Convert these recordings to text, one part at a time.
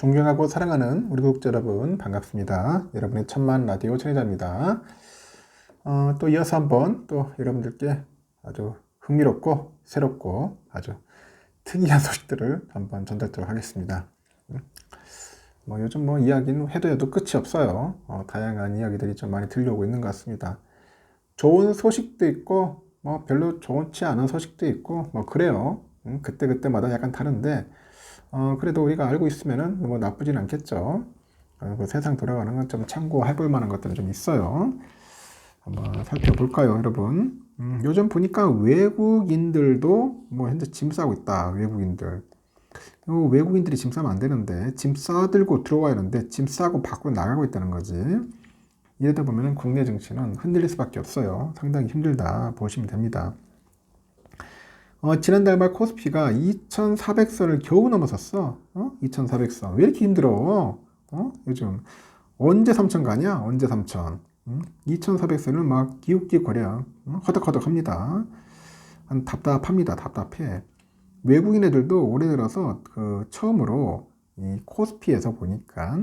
존경하고 사랑하는 우리 구독자 여러분 반갑습니다. 여러분의 천만 라디오 청취자입니다. 또 이어서 한번 또 여러분들께 아주 흥미롭고 새롭고 아주 특이한 소식들을 한번 전달하도록 하겠습니다. 요즘 이야기는 해도 끝이 없어요. 다양한 이야기들이 좀 많이 들려오고 있는 것 같습니다. 좋은 소식도 있고 별로 좋지 않은 소식도 있고 그래요. 그때마다 약간 다른데 그래도 우리가 알고 있으면은 나쁘진 않겠죠. 세상 돌아가는 건 좀 참고해 볼 만한 것들은 좀 있어요. 한번 살펴볼까요, 여러분? 요즘 보니까 외국인들도 현재 짐 싸고 있다. 외국인들이 짐 싸면 안 되는데 짐 싸들고 들어와야 하는데 짐 싸고 밖으로 나가고 있다는 거지. 이러다 보면은 국내 증시는 흔들릴 수밖에 없어요. 상당히 힘들다 보시면 됩니다. 지난달 말 코스피가 2400선을 겨우 넘어섰어. 2400선. 왜 이렇게 힘들어? 요즘. 언제 3000 가냐? 언제 3000. 2400선을 막 기웃기웃거려. 허덕허덕 합니다. 답답합니다. 답답해. 외국인 애들도 올해 들어서 처음으로 이 코스피에서 보니까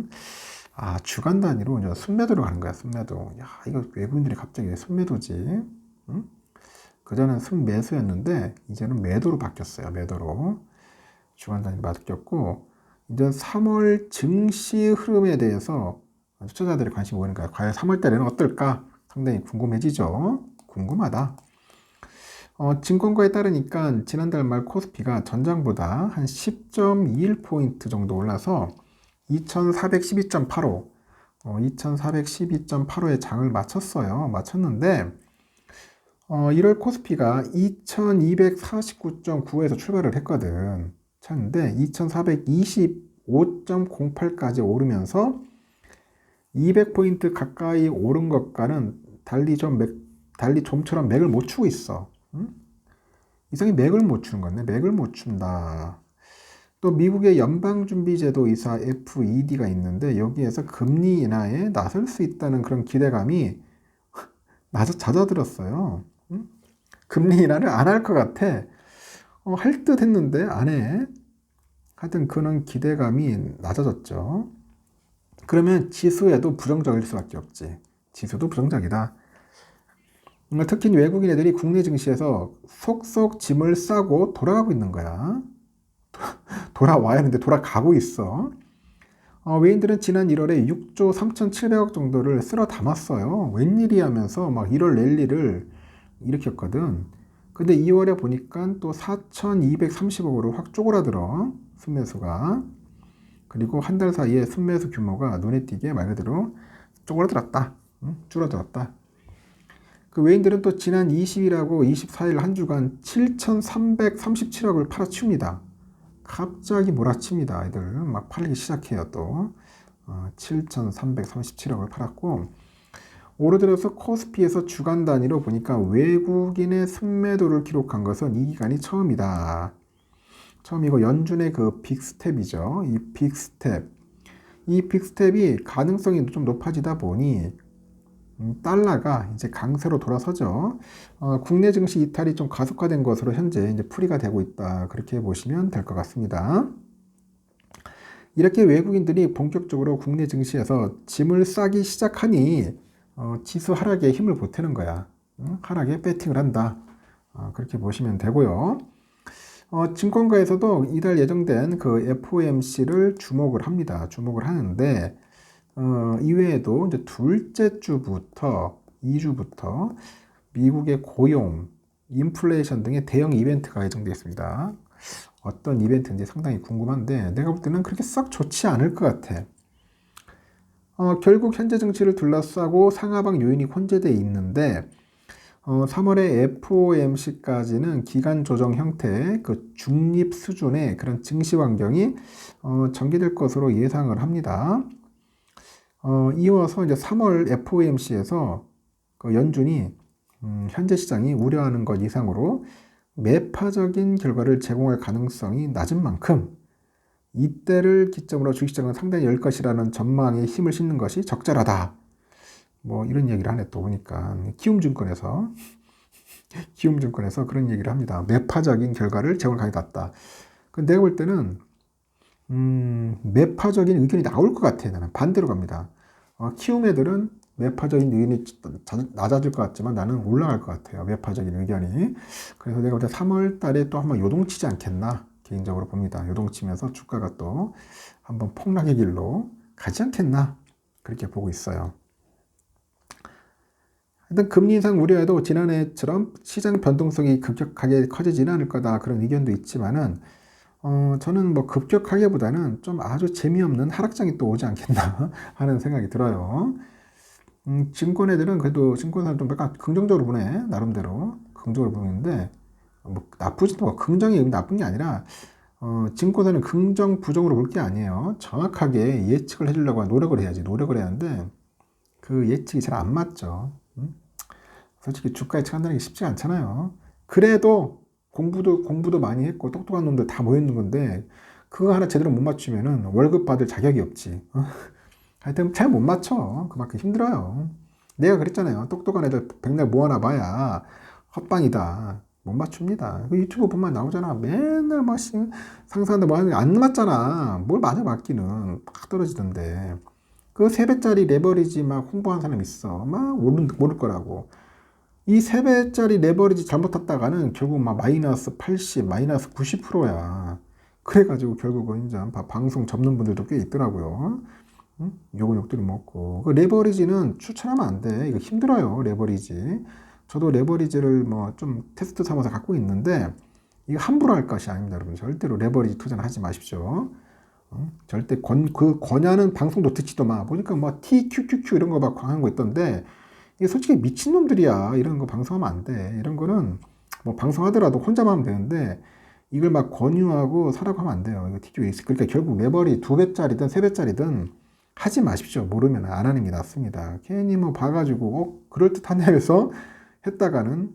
주간 단위로 이제 순매도로 가는 거야. 순매도. 야, 이거 외국인들이 갑자기 순매도지. 응? 그전엔 순매수였는데 이제는 매도로 바뀌었어요. 매도로 주간 단위로 바뀌었고, 이제 3월 증시 흐름에 대해서 투자자들이 관심이 모이는 거예요. 과연 3월 달에는 어떨까? 상당히 궁금해지죠. 궁금하다. 증권가에 따르니까 지난달 말 코스피가 전장보다 한 10.21포인트 정도 올라서 2412.85 2412.85에 장을 마쳤는데 1월 코스피가 2249.9에서 출발을 했거든. 쳤는데 2425.08까지 오르면서 200포인트 가까이 오른 것과는 달리 좀처럼 맥을 못 추고 있어. 이상히 맥을 못 추는 건데, 맥을 못 춘다. 또 미국의 연방준비제도이사 FED가 있는데 여기에서 금리 인하에 나설 수 있다는 그런 기대감이 잦아들었어요. 금리 인하를 안 할 것 같아. 할 듯 했는데 안 해. 하여튼 그런 기대감이 낮아졌죠. 그러면 지수에도 부정적일 수밖에 없지. 지수도 부정적이다. 특히 외국인 애들이 국내 증시에서 속속 짐을 싸고 돌아가고 있는 거야. 돌아와야 하는데 돌아가고 있어. 외인들은 지난 1월에 6조 3,700억 정도를 쓸어 담았어요. 웬일이 하면서 막 1월 랠리를 일으켰거든. 근데 2월에 보니까 또 4,230억으로 확 쪼그라들어. 순매수가. 그리고 한 달 사이에 순매수 규모가 눈에 띄게 말 그대로 쪼그라들었다. 줄어들었다. 그 외인들은 또 지난 20일하고 24일 한 주간 7,337억을 팔아치웁니다. 갑자기 몰아칩니다. 애들 막 팔기 시작해요. 또 7,337억을 팔았고, 올해 들어서 코스피에서 주간 단위로 보니까 외국인의 순매도를 기록한 것은 이 기간이 처음이다. 처음이고 연준의 그 빅스텝이죠. 이 빅스텝이 가능성이 좀 높아지다 보니 달러가 이제 강세로 돌아서죠. 국내 증시 이탈이 좀 가속화된 것으로 현재 이제 풀이가 되고 있다. 그렇게 보시면 될 것 같습니다. 이렇게 외국인들이 본격적으로 국내 증시에서 짐을 싸기 시작하니 지수 하락에 힘을 보태는 거야. 하락에 배팅을 한다. 그렇게 보시면 되고요. 증권가에서도 이달 예정된 그 FOMC를 주목을 합니다. 주목을 하는데 이외에도 이제 둘째 주부터 2주부터 미국의 고용, 인플레이션 등의 대형 이벤트가 예정되어 있습니다. 어떤 이벤트인지 상당히 궁금한데 내가 볼 때는 그렇게 썩 좋지 않을 것 같아. 결국 현재 증시를 둘러싸고 상하방 요인이 혼재되어 있는데 3월에 FOMC까지는 기간 조정 형태의 그 중립 수준의 그런 증시 환경이 전개될 것으로 예상을 합니다. 이어서 이제 3월 FOMC에서 그 연준이 현재 시장이 우려하는 것 이상으로 매파적인 결과를 제공할 가능성이 낮은 만큼 이때를 기점으로 주식시장은 상당히 열 것이라는 전망에 힘을 싣는 것이 적절하다. 이런 얘기를 하네. 또 보니까 키움증권에서 그런 얘기를 합니다. 매파적인 결과를 제공할 가능성이 낮다. 내가 볼 때는 매파적인 의견이 나올 것 같아. 나는 반대로 갑니다. 키움 애들은 매파적인 의견이 낮아질 것 같지만 나는 올라갈 것 같아요. 매파적인 의견이. 그래서 내가 볼 때 3월 달에 또 한번 요동치지 않겠나 개인적으로 봅니다. 요동치면서 주가가 또 한번 폭락의 길로 가지 않겠나 그렇게 보고 있어요. 일단 금리 인상 우려에도 지난해처럼 시장 변동성이 급격하게 커지지는 않을 거다 그런 의견도 있지만은 저는 뭐 급격하게보다는 좀 아주 재미없는 하락장이 또 오지 않겠나 하는 생각이 들어요. 증권 애들은 그래도 증권사는 좀 약간 긍정적으로 보네. 나름대로 긍정적으로 보는데 뭐 나쁘지도 않고 긍정이 나쁜 게 아니라 증권사는 긍정 부정으로 볼 게 아니에요. 정확하게 예측을 해주려고 노력을 해야지. 노력을 해야 하는데 그 예측이 잘 안 맞죠. 솔직히 주가 예측한다는 게 쉽지 않잖아요. 그래도 공부도 많이 했고 똑똑한 놈들 다 모여있는 건데 그거 하나 제대로 못 맞추면은 월급 받을 자격이 없지. 하여튼 잘 못 맞춰. 그만큼 힘들어요. 내가 그랬잖아요. 똑똑한 애들 백날 모아놔 봐야 헛방이다. 못 맞춥니다. 그 유튜브 보면 나오잖아. 맨날 막 상사한테 뭐 하는 게 안 맞잖아. 뭘 맞아 맞기는 막 떨어지던데. 그 3배짜리 레버리지 막 홍보한 사람 있어. 막 모를 거라고. 이 3배짜리 레버리지 잘못 탔다가는 결국 막 마이너스 80, 마이너스 90%야. 그래가지고 결국은 이제 방송 접는 분들도 꽤 있더라고요. 응? 욕은 욕들이 먹고. 그 레버리지는 추천하면 안 돼. 이거 힘들어요, 레버리지. 저도 레버리지를 뭐 좀 테스트 삼아서 갖고 있는데, 이거 함부로 할 것이 아닙니다, 여러분. 절대로 레버리지 투자는 하지 마십시오. 절대 그 권하는 방송도 듣지도 마. 보니까 뭐 TQQQ 이런 거 막 광한 거 있던데, 이게 솔직히 미친놈들이야. 이런 거 방송하면 안 돼. 이런 거는 뭐 방송하더라도 혼자만 하면 되는데, 이걸 막 권유하고 사라고 하면 안 돼요. 이거 TQX. 그러니까 결국 레버리 2배짜리든 3배짜리든 하지 마십시오. 모르면 안 하는 게 낫습니다. 괜히 뭐 봐가지고, 그럴듯하네 해서 했다가는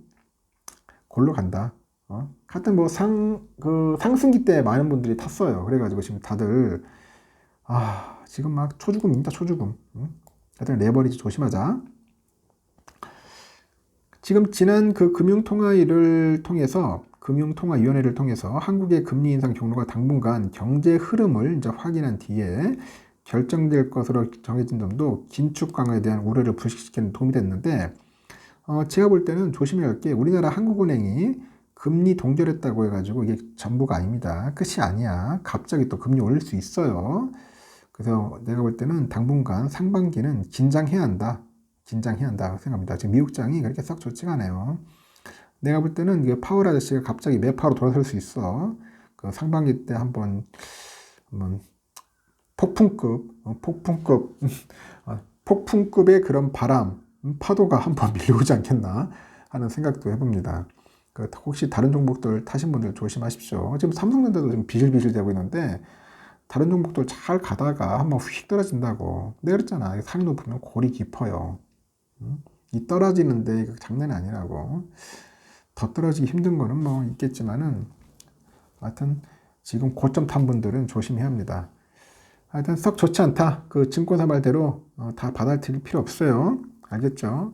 골로 간다. 하여튼 뭐 상승기 때 많은 분들이 탔어요. 그래가지고 지금 다들, 지금 막 초주금입니다. 초주금. 하여튼 레버리지 조심하자. 지금 지난 그 금융통화위원회를 통해서 한국의 금리 인상 경로가 당분간 경제 흐름을 이제 확인한 뒤에 결정될 것으로 정해진 점도 긴축 강화에 대한 우려를 불식시키는 도움이 됐는데, 제가 볼 때는 조심해야 할 게 우리나라 한국은행이 금리 동결했다고 해가지고 이게 전부가 아닙니다. 끝이 아니야. 갑자기 또 금리 올릴 수 있어요. 그래서 내가 볼 때는 당분간 상반기는 긴장해야 한다. 긴장해야 한다 생각합니다. 지금 미국장이 그렇게 썩 좋지가 않아요. 내가 볼 때는 이게 파월 아저씨가 갑자기 매파로 돌아설 수 있어. 그 상반기 때 한번 폭풍급의 그런 바람, 파도가 한번 밀려오지 않겠나 하는 생각도 해봅니다. 혹시 다른 종목들 타신 분들 조심하십시오. 지금 삼성전자도 지금 비실비실 되고 있는데 다른 종목들 잘 가다가 한번 휙 떨어진다고. 내가 그랬잖아. 산이 높으면 골이 깊어요. 이 떨어지는데 이거 장난이 아니라고. 더 떨어지기 힘든 거는 뭐 있겠지만은 하여튼 지금 고점 탄 분들은 조심해야 합니다. 하여튼 썩 좋지 않다. 그 증권사 말대로 다 받아들일 필요 없어요. 알겠죠?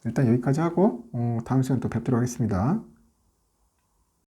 일단 여기까지 하고 다음 시간에 또 뵙도록 하겠습니다.